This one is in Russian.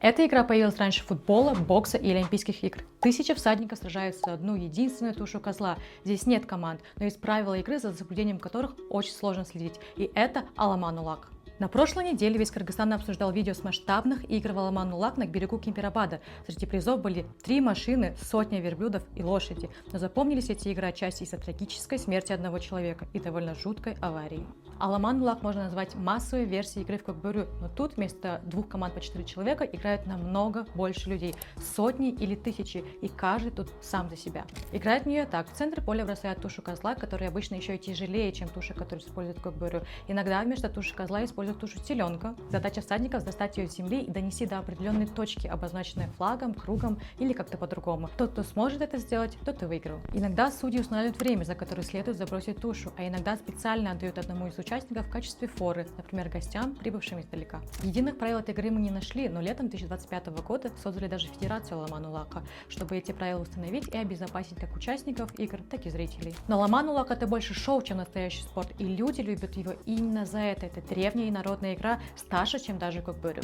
Эта игра появилась раньше футбола, бокса и Олимпийских игр. Тысячи всадников сражаются за одну единственную тушу козла. Здесь нет команд, но есть правила игры, за соблюдением которых очень сложно следить. И это Аламан-Улак. На прошлой неделе весь Кыргызстан обсуждал видео с масштабных игр в Аламан-Улак на берегу Кемпирабада. Среди призов были 3 машины, сотня верблюдов и лошади. Но запомнились эти игры отчасти из-за трагической смерти одного человека и довольно жуткой аварии. Аламан-Улак можно назвать массовой версией игры в Кокбурю, но тут вместо 2 команд по 4 человека играют намного больше людей, сотни или тысячи, и каждый тут сам за себя. Играет в нее так: в центр поля бросают тушу козла, которая обычно еще и тяжелее, чем туша, которую используют в Кокбурю. Иногда вместо туши козла используют тушу теленка. Задача всадников — достать ее с земли и донести до определенной точки, обозначенной флагом, кругом или как-то по-другому. Тот, кто сможет это сделать, тот и выиграл. Иногда судьи устанавливают время, за которое следует забросить тушу, а иногда специально отдают одному из участников в качестве форы, например, гостям, прибывшим издалека. Единых правил этой игры мы не нашли, но летом 2025 года создали даже Федерацию Аламан-Улака, чтобы эти правила установить и обезопасить как участников игр, так и зрителей. Но Аламан-Улак — это больше шоу, чем настоящий спорт, и люди любят его именно за это. Это древняя и народная игра, старше, чем даже Кокбурю.